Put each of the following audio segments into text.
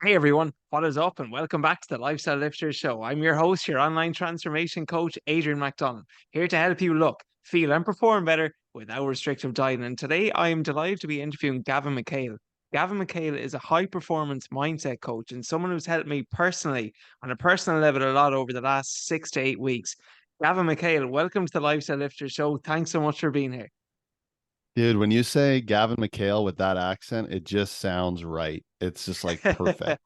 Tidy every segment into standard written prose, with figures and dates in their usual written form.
Hey everyone, what is up? And welcome back to the Lifestyle Lifters Show. I'm your host, your online transformation coach, Adrian McDonald, here to help you look, feel, and perform better without restrictive dieting. And today I am delighted to be interviewing Gavin McHale. Gavin McHale is a high performance mindset coach and someone who's helped me personally on a personal level a lot over the last 6 to 8 weeks. Gavin McHale, welcome to the Lifestyle Lifters Show. Thanks so much for being here. Dude, when you say Gavin McHale with that accent, it just sounds right. It's just like perfect.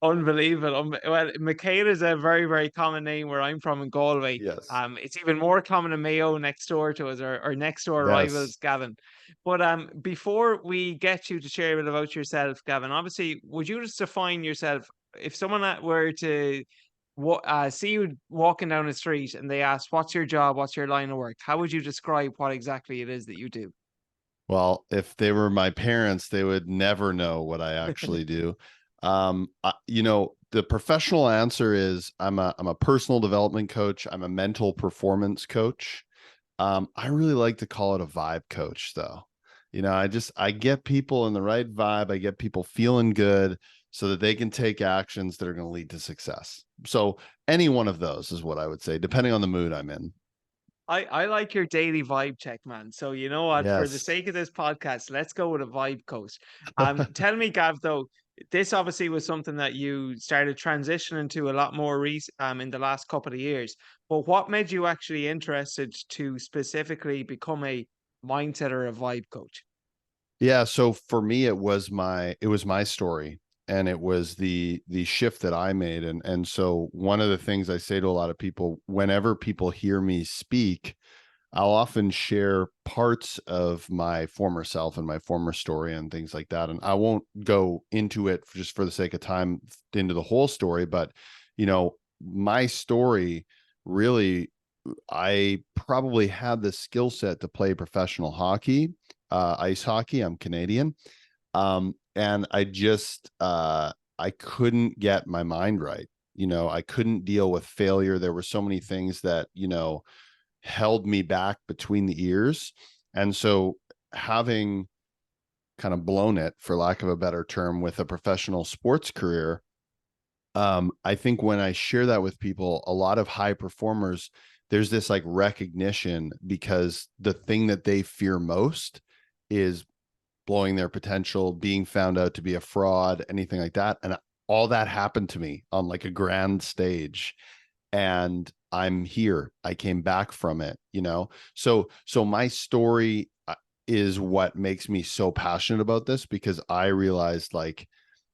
Unbelievable. Well, McHale is a very, very common name where I'm from in Galway. Yes. It's even more common in Mayo next door to us, or next door Yes. rivals, Gavin. But before we get you to share a bit about yourself, Gavin, obviously, would you just define yourself if someone were to see you walking down the street and they ask, "What's your job? What's your line of work?" How would you describe what exactly it is that you do? Well, if they were my parents, they would never know what I actually do. The professional answer is I'm a personal development coach. I'm a mental performance coach. I really like to call it a vibe coach, though. I get people in the right vibe. I get people feeling good so that they can take actions that are going to lead to success. So any one of those is what I would say, depending on the mood I'm in. I like your daily vibe check, man. So you know what? For the Yes. sake of this podcast, let's go with a vibe coach. Tell me, Gav, though, this obviously was something that you started transitioning to a lot more in the last couple of years. But what made you actually interested to specifically become a mindset or a vibe coach? Yeah, so for me it was my story, and it was the shift that I made. And so one of the things I say to a lot of people whenever people hear me speak, I'll often share parts of my former self and my former story and things like that. And I won't go into it just for the sake of time into the whole story, but my story really, I probably had the skill set to play professional hockey, ice hockey. I'm Canadian. And I couldn't get my mind right. I couldn't deal with failure. There were so many things that, held me back between the ears. And so having kind of blown it, for lack of a better term, with a professional sports career, I think when I share that with people, a lot of high performers, there's this like recognition, because the thing that they fear most is blowing their potential, being found out to be a fraud, anything like that. And all that happened to me on like a grand stage. And I'm here. I came back from it. So my story is what makes me so passionate about this, because I realized, like,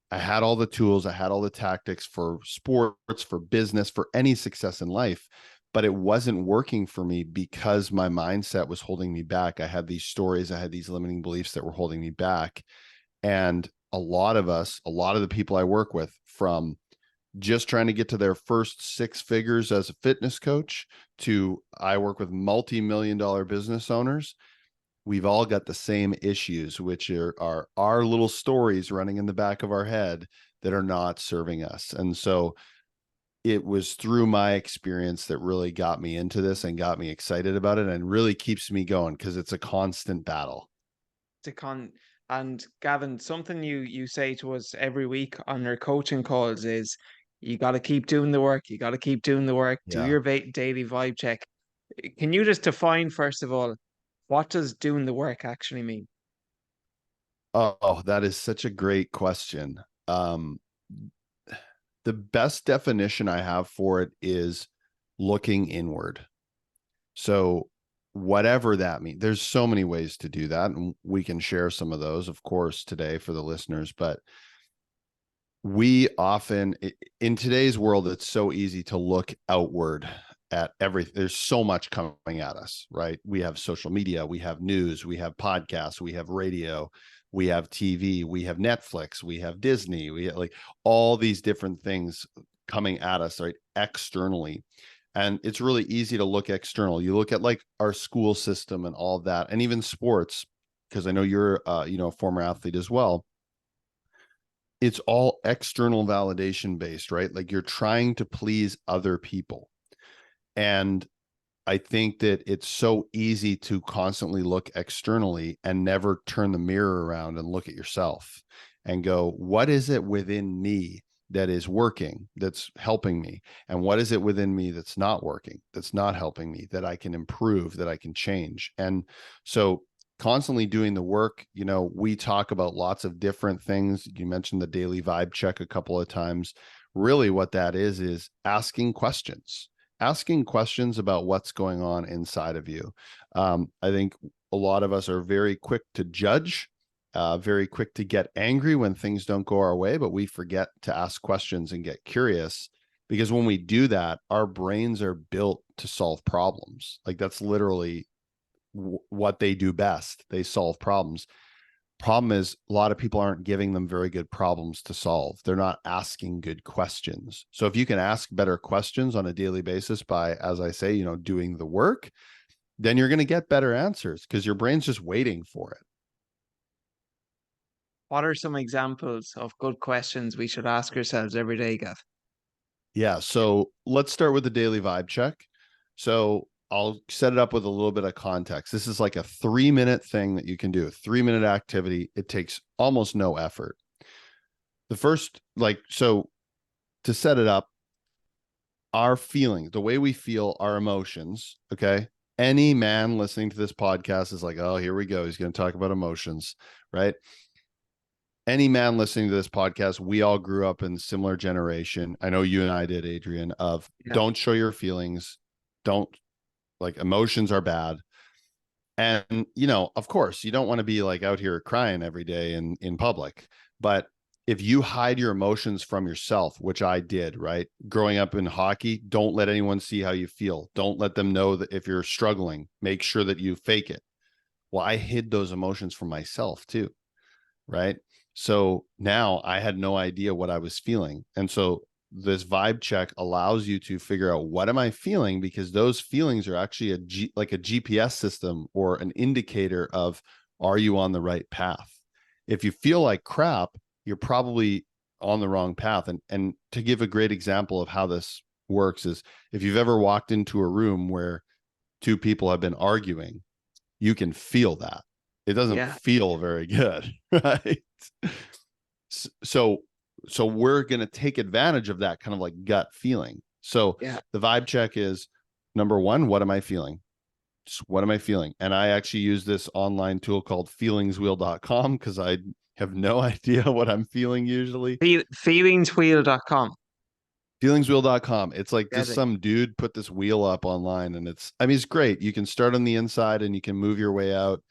I had all the tools, I had all the tactics for sports, for business, for any success in life, but it wasn't working for me because my mindset was holding me back. I had these stories, I had these limiting beliefs that were holding me back. And a lot of us, a lot of the people I work with, from just trying to get to their first six figures as a fitness coach to I work with multi-million dollar business owners, we've all got the same issues, which are our little stories running in the back of our head that are not serving us. And so it was through my experience that really got me into this and got me excited about it, and really keeps me going, because it's a constant battle. To con and Gavin, something you say to us every week on your coaching calls is you got to keep doing the work. You got to keep doing the work. Do Yeah. your daily vibe check. Can you just define first of all what does doing the work actually mean? Oh, that is such a great question. Um, the best definition I have for it is looking inward. So, whatever that means, there's so many ways to do that. And we can share some of those, of course, today for the listeners. But we often, in today's world, it's so easy to look outward at everything. There's so much coming at us, right? We have social media, we have news, we have podcasts, we have radio, we have TV, we have Netflix, we have Disney, we have, like, all these different things coming at us, right, externally. And it's really easy to look external. You look at like our school system and all of that, and even sports, because I know you're a former athlete as well. It's all external validation based, right? Like, you're trying to please other people. And I think that it's so easy to constantly look externally and never turn the mirror around and look at yourself. and go, what is it within me that is working, that's helping me? And what is it within me that's not working, that's not helping me, that I can improve, that I can change? And so constantly doing the work, we talk about lots of different things. You mentioned the daily vibe check a couple of times. Really what that is asking questions about what's going on inside of you. I think a lot of us are very quick to judge, very quick to get angry when things don't go our way, but we forget to ask questions and get curious, because when we do that, our brains are built to solve problems. Like that's literally what they do best. They solve problems. Problem is, a lot of people aren't giving them very good problems to solve. They're not asking good questions. So if you can ask better questions on a daily basis by, as I say, doing the work, then you're going to get better answers because your brain's just waiting for it. What are some examples of good questions we should ask ourselves every day, Gav? Yeah. So let's start with the daily vibe check. So I'll set it up with a little bit of context. This is like a 3-minute thing that you can do, a 3-minute activity. It takes almost no effort. The first, so to set it up, our feelings, the way we feel, our emotions. Okay. Any man listening to this podcast is like, oh, here we go. He's going to talk about emotions, right? Any man listening to this podcast, we all grew up in similar generation. I know you and I did, Adrian, of don't show your feelings. Don't, emotions are bad. And, of course, you don't want to be out here crying every day in public. But if you hide your emotions from yourself, which I did, right? Growing up in hockey, don't let anyone see how you feel. Don't let them know that if you're struggling, make sure that you fake it. Well, I hid those emotions from myself too, right? So now I had no idea what I was feeling. And so this vibe check allows you to figure out, what am I feeling? Because those feelings are actually like a GPS system or an indicator of, are you on the right path? If you feel like crap, you're probably on the wrong path. And to give a great example of how this works is, if you've ever walked into a room where two people have been arguing, you can feel that. It doesn't feel very good, right? So we're going to take advantage of that kind of like gut feeling. So the vibe check is, number one, what am I feeling? Just what am I feeling? And I actually use this online tool called feelingswheel.com because I have no idea what I'm feeling usually. Feelingswheel.com. Feelingswheel.com. It's like just some dude put this wheel up online, and it's great. You can start on the inside and you can move your way out.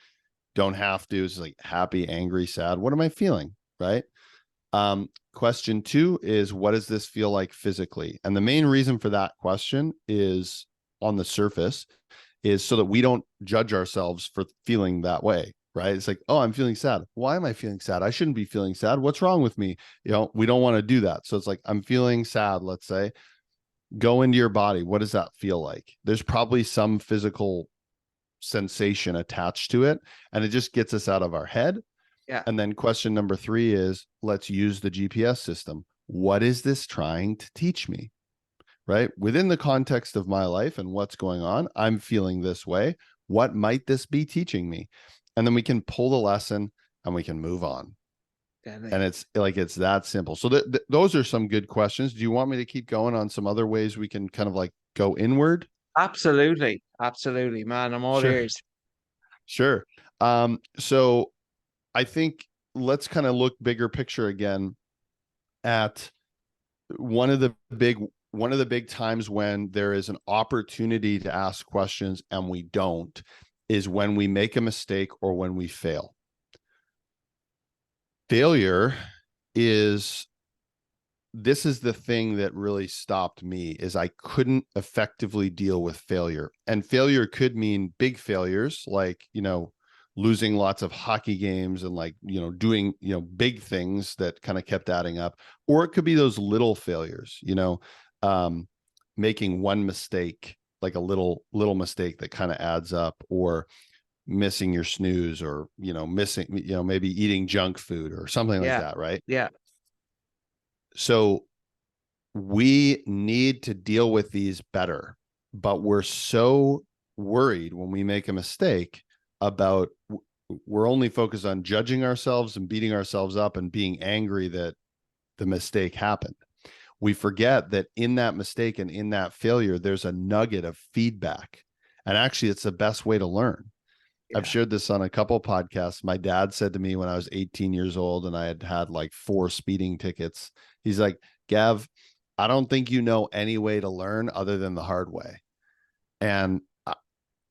Don't have to. It's like happy, angry, sad. What am I feeling? Right. Question 2 is, what does this feel like physically? And the main reason for that question is, on the surface, is so that we don't judge ourselves for feeling that way, right? It's like, oh, I'm feeling sad. Why am I feeling sad? I shouldn't be feeling sad. What's wrong with me? We don't want to do that. So it's like, I'm feeling sad, let's say. Go into your body. What does that feel like? There's probably some physical sensation attached to it, and it just gets us out of our head. Yeah. And then question number 3 is, let's use the GPS system. What is this trying to teach me? Right? Within the context of my life and what's going on, I'm feeling this way. What might this be teaching me? And then we can pull the lesson and we can move on. And it's that simple. So those are some good questions. Do you want me to keep going on some other ways we can kind of like go inward? Absolutely. Absolutely, man. I'm all ears. Sure. So I think let's kind of look bigger picture again at one of the big times when there is an opportunity to ask questions and we don't, is when we make a mistake or when we fail. Failure is the thing that really stopped me, is I couldn't effectively deal with failure. And failure could mean big failures, like, losing lots of hockey games and doing, big things that kind of kept adding up. Or it could be those little failures, making one mistake, like a little mistake that kind of adds up, or missing your snooze, or, missing, maybe eating junk food or something like that. Right. Yeah. So we need to deal with these better, but we're so worried when we make a mistake about, we're only focused on judging ourselves and beating ourselves up and being angry that the mistake happened. We forget that in that mistake and in that failure, there's a nugget of feedback. And actually, it's the best way to learn. I've Yeah. shared this on a couple of podcasts. My dad said to me when I was 18 years old and I had had like 4 speeding tickets, he's like, Gav, I don't think you know any way to learn other than the hard way. And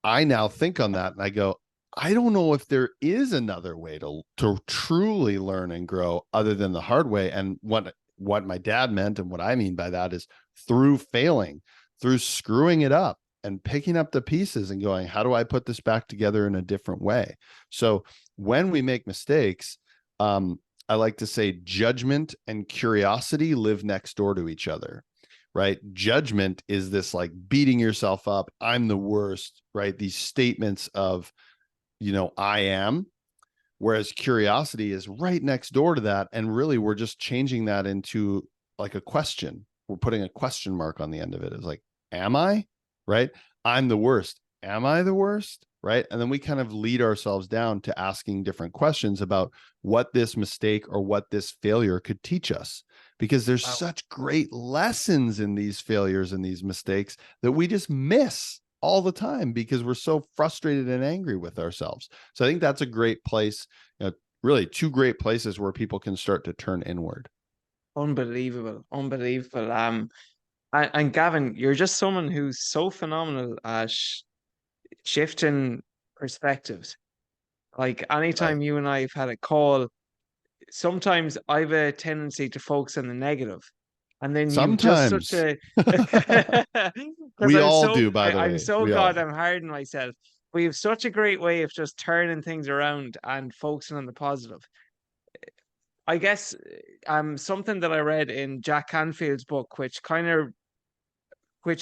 I now think on that and I go, I don't know if there is another way to truly learn and grow other than the hard way. And what my dad meant and what I mean by that is through failing, through screwing it up and picking up the pieces and going, how do I put this back together in a different way? So when we make mistakes, I like to say judgment and curiosity live next door to each other, right? Judgment is this like beating yourself up. I'm the worst, right? These statements of, I am. Whereas curiosity is right next door to that. And really, we're just changing that into like a question. We're putting a question mark on the end of it. It's like, am I? Right? I'm the worst. Am I the worst? Right? And then we kind of lead ourselves down to asking different questions about what this mistake or what this failure could teach us. Because there's Wow. such great lessons in these failures and these mistakes that we just miss all the time because we're so frustrated and angry with ourselves. So I think that's a great place, really 2 great places where people can start to turn inward. Unbelievable. Unbelievable. And Gavin, you're just someone who's so phenomenal at shifting perspectives. Like Right. anytime you and I have had a call, sometimes I have a tendency to focus on the negative. And then you've just such Sometimes a because we all do, by the I'm way, so we all. goddamn hard on myself. We have such a great way of just turning things around and focusing on the positive. I guess something that I read in Jack Canfield's book, which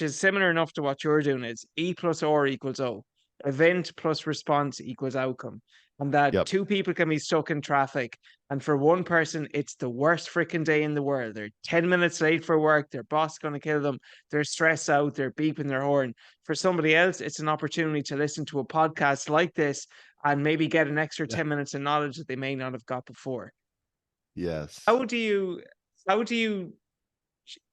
is similar enough to what you're doing, is E plus R equals O. Event plus response equals outcome. And that Yep. 2 people can be stuck in traffic. And for one person, it's the worst freaking day in the world. They're 10 minutes late for work. Their boss is going to kill them. They're stressed out. They're beeping their horn. For somebody else, it's an opportunity to listen to a podcast like this and maybe get an extra Yeah. 10 minutes of knowledge that they may not have got before. Yes. How do you how do you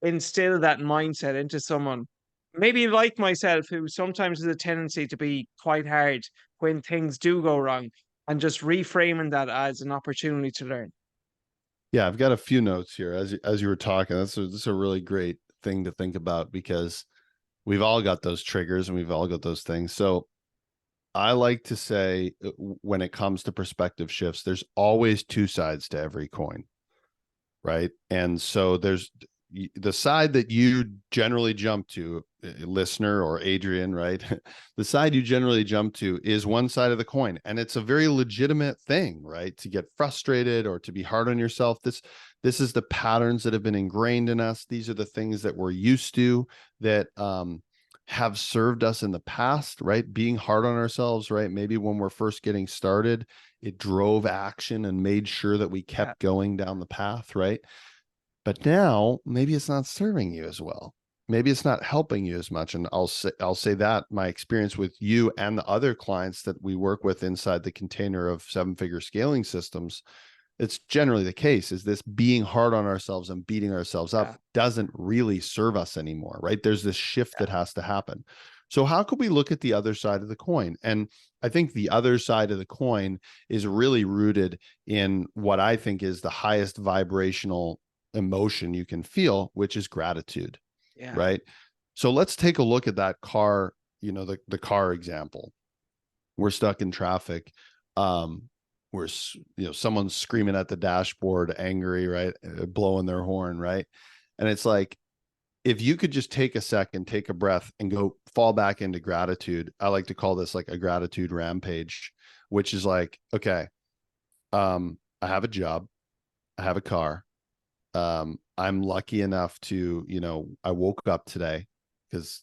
instill that mindset into someone, maybe like myself, who sometimes has a tendency to be quite hard when things do go wrong, and just reframing that as an opportunity to learn? Yeah, I've got a few notes here as you were talking. That's a really great thing to think about because we've all got those triggers and we've all got those things. So I like to say when it comes to perspective shifts, there's always 2 sides to every coin, right? And so there's the side that you generally jump to, listener or Adrian, right? The side you generally jump to is one side of the coin, and it's a very legitimate thing, right? To get frustrated or to be hard on yourself. This is the patterns that have been ingrained in us. These are the things that we're used to that have served us in the past, right? Being hard on ourselves, right? Maybe when we're first getting started, it drove action and made sure that we Yeah, kept going down the path, right? But now maybe it's not serving you as well. Maybe it's not helping you as much. And I'll say that my experience with you and the other clients that we work with inside the container of 7-figure scaling systems, it's generally the case is this being hard on ourselves and beating ourselves up yeah, doesn't really serve us anymore, right? There's this shift that has to happen. So how could we look at the other side of the coin? And I think the other side of the coin is really rooted in what I think is the highest vibrational emotion you can feel, which is gratitude, yeah, right? So let's take a look at that car, the car example. We're stuck in traffic. We're, someone's screaming at the dashboard, angry, right? Blowing their horn, right? And it's like, if you could just take a second, take a breath and go fall back into gratitude. I like to call this like a gratitude rampage, which is like, okay, I have a job, I have a car. I'm lucky enough to, I woke up today because,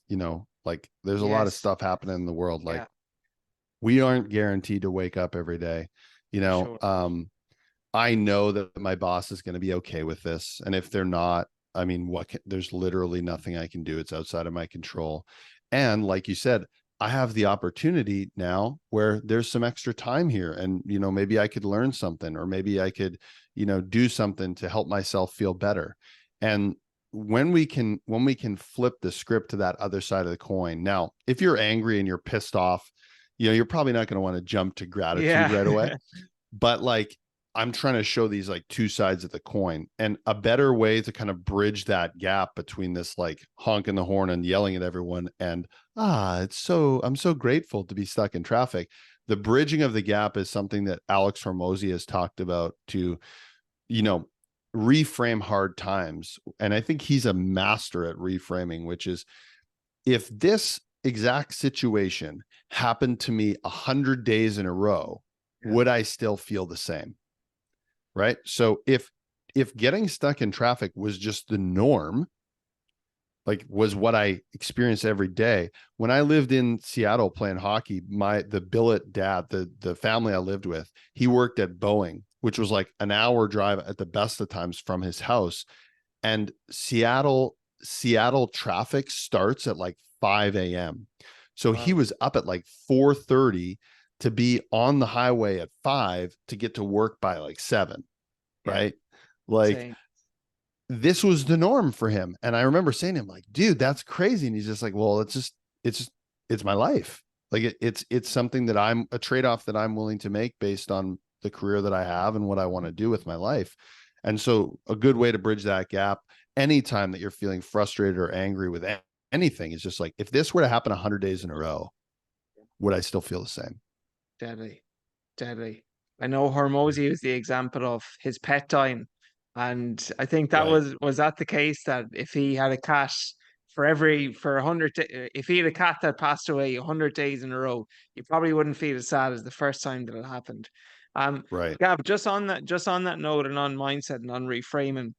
like there's a lot of yes, stuff happening in the world. Like yeah, we aren't guaranteed to wake up every day, you for know. sure. I know that my boss is going to be okay with this. And if they're not, I mean, there's literally nothing I can do. It's outside of my control. And like you said, I have the opportunity now where there's some extra time here, and, you know, maybe I could learn something, or maybe I could, you know, do something to help myself feel better. And when we can flip the script to that other side of the coin. Now, if you're angry and you're pissed off, you know, you're probably not going to want to jump to gratitude right away. Yeah. But like, I'm trying to show these like two sides of the coin, and a better way to kind of bridge that gap between this like honking the horn and yelling at everyone and I'm so grateful to be stuck in traffic. The bridging of the gap is something that Alex Hormozy has talked about to, you know, reframe hard times. And I think he's a master at reframing, which is, if this exact situation happened to me 100 days in a row, Yeah. would I still feel the same? Right. So if getting stuck in traffic was just the norm, like was what I experienced every day. When I lived in Seattle playing hockey, the billet dad, the family I lived with, he worked at Boeing, which was like an hour drive at the best of times from his house. And Seattle traffic starts at like 5 a.m. So he Wow. was up at like 4:30 to be on the highway at 5 to get to work by like 7, Yeah. right? Like, Same. this was the norm for him. And I remember saying to him, like, dude, that's crazy. And he's just like, well, it's my life. Like it's something that I'm a trade-off that I'm willing to make based on the career that I have and what I want to do with my life. And so a good way to bridge that gap anytime that you're feeling frustrated or angry with anything is just like, if this were to happen 100 days in a row, would I still feel the same? Deadly. Deadly. I know Hormozy was the example of his pet dying. And I think that Right. was that the case, that if he had a cat for 100, if he had a cat that passed away 100 days in a row, you probably wouldn't feel as sad as the first time that it happened. Um, Right. Gav, just on that note and on mindset and on reframing,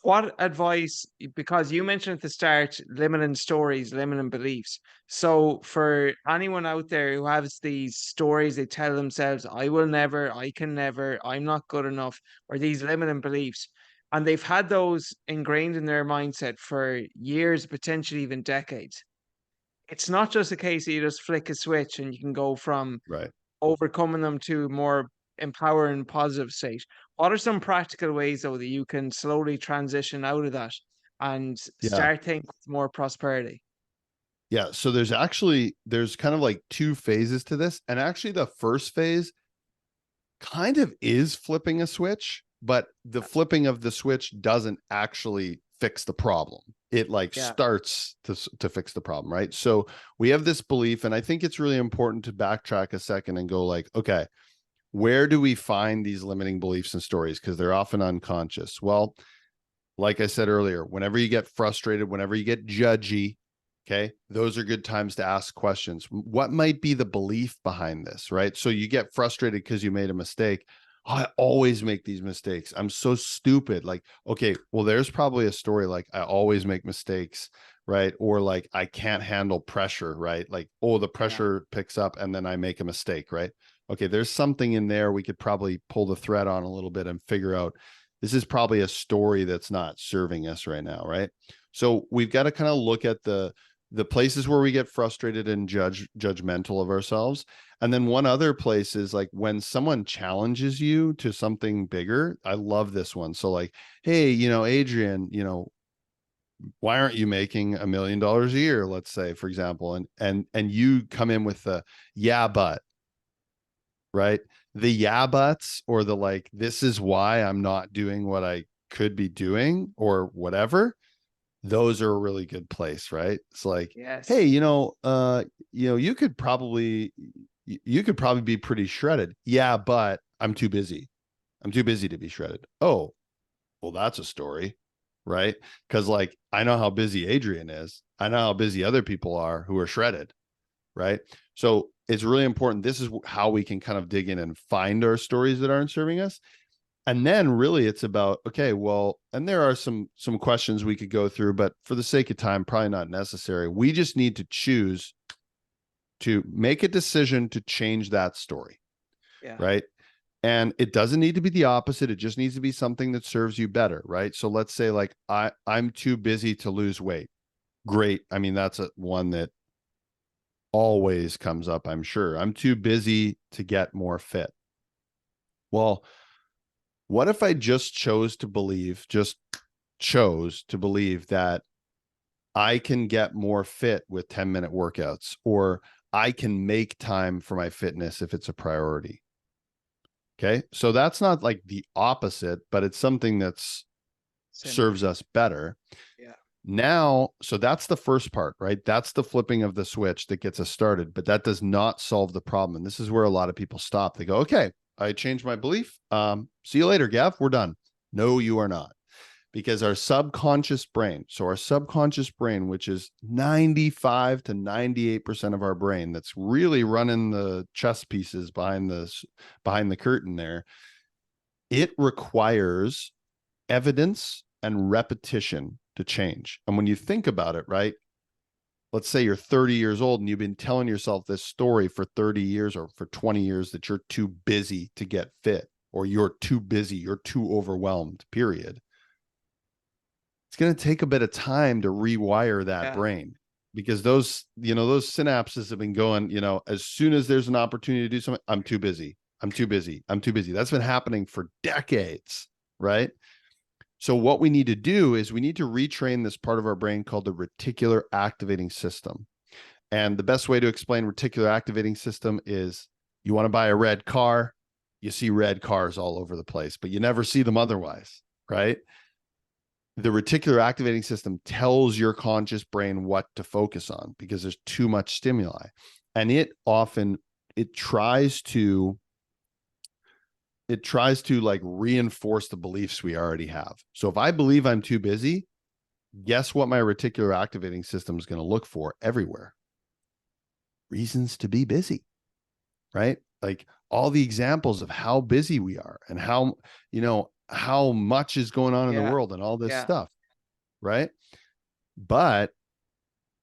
what advice, because you mentioned at the start, limiting stories, limiting beliefs. So for anyone out there who has these stories, they tell themselves, I will never, I can never, I'm not good enough, or these limiting beliefs, and they've had those ingrained in their mindset for years, potentially even decades. It's not just a case that you just flick a switch and you can go from Right. overcoming them to more empowering, positive state. What are some practical ways, though, that you can slowly transition out of that and Yeah. start thinking with more prosperity? Yeah. So there's kind of like two phases to this. And actually the first phase kind of is flipping a switch, but the flipping of the switch doesn't actually fix the problem. It like Yeah, starts to fix the problem, right? So we have this belief, and I think it's really important to backtrack a second and go like, okay, where do we find these limiting beliefs and stories? Because they're often unconscious. Well, like I said earlier, whenever you get frustrated, whenever you get judgy, okay, those are good times to ask questions. What might be the belief behind this, right? So you get frustrated because you made a mistake. Oh, I always make these mistakes. I'm so stupid. Like, okay, well, there's probably a story like I always make mistakes, right? Or like I can't handle pressure, right? Like, oh, the yeah, pressure picks up and then I make a mistake, right? Okay, there's something in there we could probably pull the thread on a little bit and figure out this is probably a story that's not serving us right now, right? So we've got to kind of look at the places where we get frustrated and judgmental of ourselves. And then one other place is like when someone challenges you to something bigger. I love this one. So like, hey, you know, Adrian, you know, why aren't you making $1 million a year, let's say, for example, and you come in with the yeah, but, right? The yeah buts, or the like, this is why I'm not doing what I could be doing or whatever, those are a really good place, right? It's like, hey, yes, you could probably be pretty shredded. Yeah, but I'm too busy. I'm too busy to be shredded. Oh, well, that's a story, right? Because like I know how busy Adrian is. I know how busy other people are who are shredded, right? So it's really important. This is how we can kind of dig in and find our stories that aren't serving us. And then really it's about, okay, well, and there are some questions we could go through, but for the sake of time, probably not necessary. We just need to choose to make a decision to change that story, yeah, right? And it doesn't need to be the opposite. It just needs to be something that serves you better, right? So let's say like I'm too busy to lose weight. Great. I mean, that's one that always comes up, I'm sure. I'm too busy to get more fit. Well, what if I just chose to believe that I can get more fit with 10-minute workouts, or I can make time for my fitness if it's a priority? Okay. So that's not like the opposite, but it's something that's Similar. serves us better. Yeah. Now, so that's the first part, right? That's the flipping of the switch that gets us started, but that does not solve the problem. And this is where a lot of people stop. They go, okay, I changed my belief. See you later, Gav. We're done. No, you are not. Because our subconscious brain, which is 95 to 98% of our brain, that's really running the chess pieces behind the curtain there, it requires evidence and repetition to change. And when you think about it, right? Let's say you're 30 years old and you've been telling yourself this story for 30 years or for 20 years that you're too busy to get fit, or you're too busy, you're too overwhelmed, period. It's going to take a bit of time to rewire that brain, because those synapses have been going, as soon as there's an opportunity to do something, I'm too busy. That's been happening for decades, right? So what we need to do is we need to retrain this part of our brain called the reticular activating system. And the best way to explain reticular activating system is, you want to buy a red car, you see red cars all over the place, but you never see them otherwise, right? The reticular activating system tells your conscious brain what to focus on because there's too much stimuli. And it tries to like reinforce the beliefs we already have. So if I believe I'm too busy, guess what my reticular activating system is going to look for everywhere? Reasons to be busy, right? Like all the examples of how busy we are and how much is going on in the world and all this stuff, right? But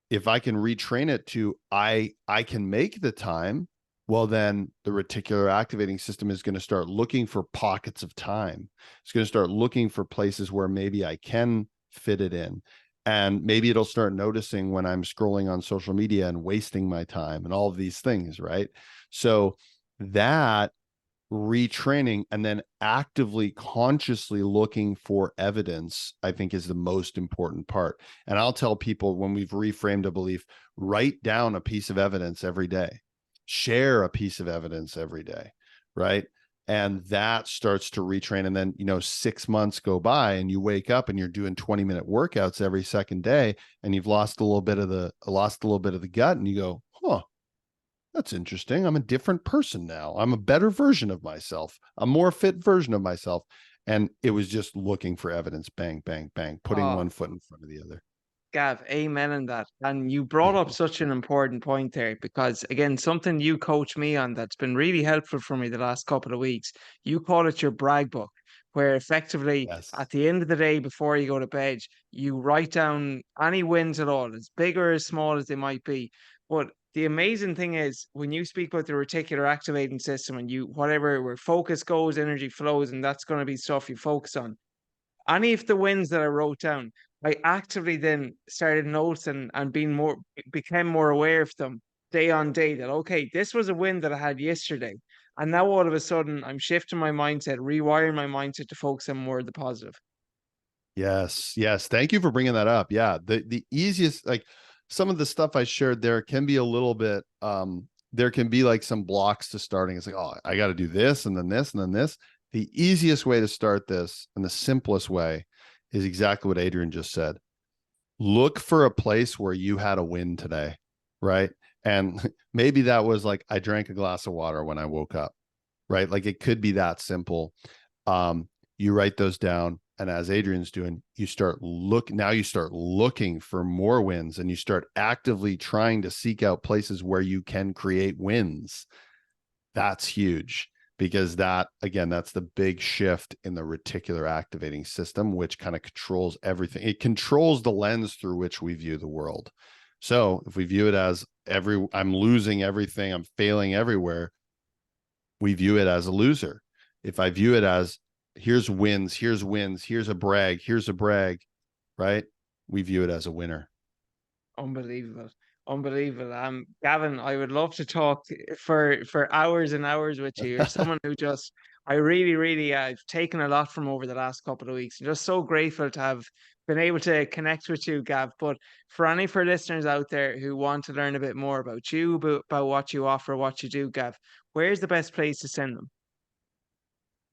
if I can retrain it to I can make the time, well, then the reticular activating system is going to start looking for pockets of time. It's going to start looking for places where maybe I can fit it in. And maybe it'll start noticing when I'm scrolling on social media and wasting my time and all of these things, right? So that retraining and then actively, consciously looking for evidence, I think, is the most important part. And I'll tell people, when we've reframed a belief, write down a piece of evidence every day, share a piece of evidence every day, right? And that starts to retrain. And then 6 months go by and you wake up and you're doing 20-minute workouts every second day, and you've lost a little bit of the gut, and you go, huh, that's interesting. I'm a different person now. I'm a better version of myself, a more fit version of myself. And it was just looking for evidence, bang, bang, bang, putting one foot in front of the other. Gav, amen on that. And you brought up such an important point there, because again, something you coach me on that's been really helpful for me the last couple of weeks. You call it your brag book, where effectively Yes. at the end of the day, before you go to bed, you write down any wins at all, as big or as small as they might be. But the amazing thing is, when you speak about the reticular activating system and where focus goes, energy flows, and that's going to be stuff you focus on. Any of the wins that I wrote down, I actively then started noticing and became more aware of them day on day, that, okay, this was a win that I had yesterday. And now all of a sudden I'm shifting my mindset, rewiring my mindset to focus on more of the positive. Yes. Yes. Thank you for bringing that up. Yeah. The easiest, like, some of the stuff I shared there can be a little bit, there can be like some blocks to starting. It's like, oh, I got to do this and then this and then this. The easiest way to start this, and the simplest way, is exactly what Adrian just said. Look for a place where you had a win today, right? And maybe that was like, I drank a glass of water when I woke up, right? Like, it could be that simple. You write those down, and as Adrian's doing, you start looking for more wins, and you start actively trying to seek out places where you can create wins. That's huge, because that's the big shift in the reticular activating system, which kind of controls everything. It controls the lens through which we view the world. So if we view it as I'm losing everything, I'm failing everywhere, we view it as a loser. If I view it as, here's wins, here's a brag, right? We view it as a winner. Unbelievable. Unbelievable. Gavin, I would love to talk for hours and hours with you. You're someone who just I really, really I've taken a lot from over the last couple of weeks. I'm just so grateful to have been able to connect with you, Gav. But for any for listeners out there who want to learn a bit more about you, about what you offer, what you do, Gav, where's the best place to send them?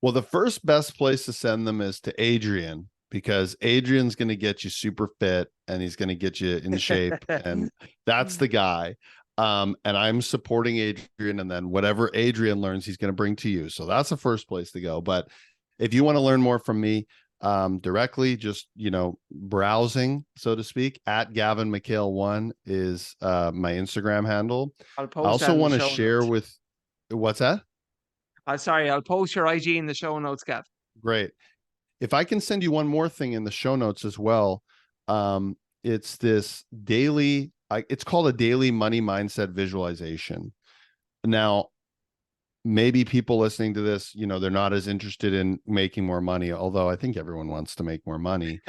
Well, the first best place to send them is to Adrian, because Adrian's going to get you super fit and he's going to get you in shape. And that's the guy. And I'm supporting Adrian, and then whatever Adrian learns, he's going to bring to you. So that's the first place to go. But if you want to learn more from me, directly, just, browsing, so to speak, at Gavin McHale 1 is my Instagram handle. I'll I post that also in the want to show share notes. with what's that? Sorry, I'll post your IG in the show notes, Gav. Great. If I can send you one more thing in the show notes as well, it's this daily, it's called a daily money mindset visualization. Now, maybe people listening to this, they're not as interested in making more money, although I think everyone wants to make more money.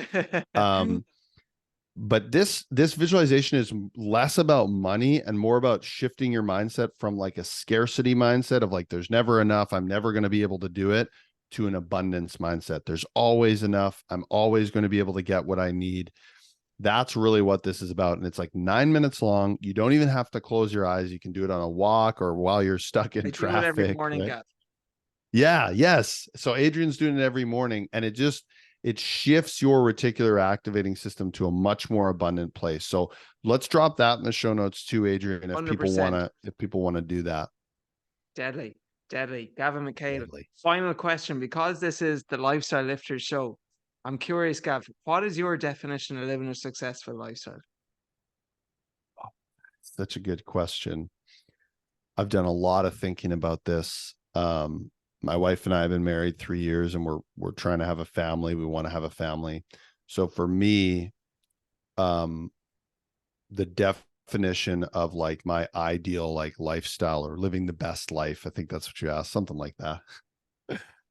But this visualization is less about money and more about shifting your mindset from like a scarcity mindset of like, there's never enough, I'm never going to be able to do it, to an abundance mindset. There's always enough. I'm always going to be able to get what I need. That's really what this is about. And it's like 9 minutes long. You don't even have to close your eyes. You can do it on a walk or while you're stuck in I do it every traffic. morning, Right? Gav. Yeah. Yes. So Adrian's doing it every morning, and it shifts your reticular activating system to a much more abundant place. So let's drop that in the show notes too, Adrian, if people 100%. want to do that. Deadly, deadly. Gavin McHale, Deadly. final question. Because this is the Lifestyle Lifters show, I'm curious, Gav, what is your definition of living a successful lifestyle? Such a good question. I've done a lot of thinking about this. My wife and I have been married 3 years, and we're trying to have a family. We want to have a family. So for me, the definition of like my ideal like lifestyle or living the best life, I think that's what you asked, something like that.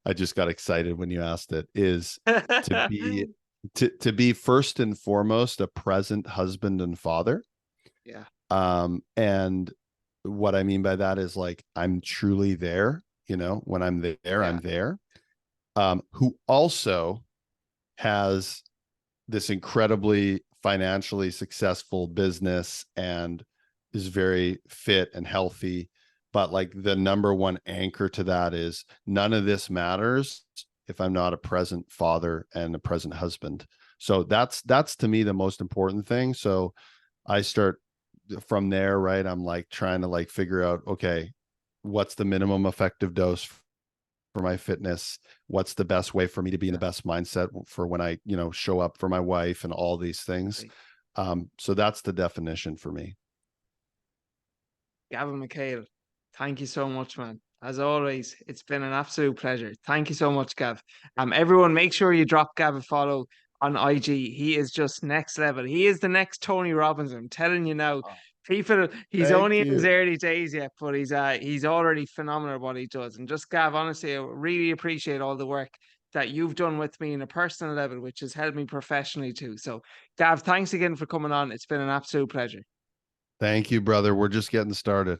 I just got excited when you asked it, is to be first and foremost a present husband and father. Yeah. And what I mean by that is like, I'm truly there, when I'm there, yeah. I'm there. Who also has this incredibly financially successful business and is very fit and healthy. But like the number one anchor to that is none of this matters if I'm not a present father and a present husband. So that's to me the most important thing. So I start from there, right? I'm like trying to like figure out, okay, what's the minimum effective dose for my fitness? What's the best way for me to be in the best mindset for when I, show up for my wife and all these things. So that's the definition for me. Gavin McHale, thank you so much, man. As always, it's been an absolute pleasure. Thank you so much, Gav. Everyone, make sure you drop Gav a follow on IG. He is just next level. He is the next Tony Robbins. I'm telling you now. People, he's only in his early days yet, but he's already phenomenal at what he does. And just Gav, honestly, I really appreciate all the work that you've done with me in a personal level, which has helped me professionally too. So, Gav, thanks again for coming on. It's been an absolute pleasure. Thank you, brother. We're just getting started.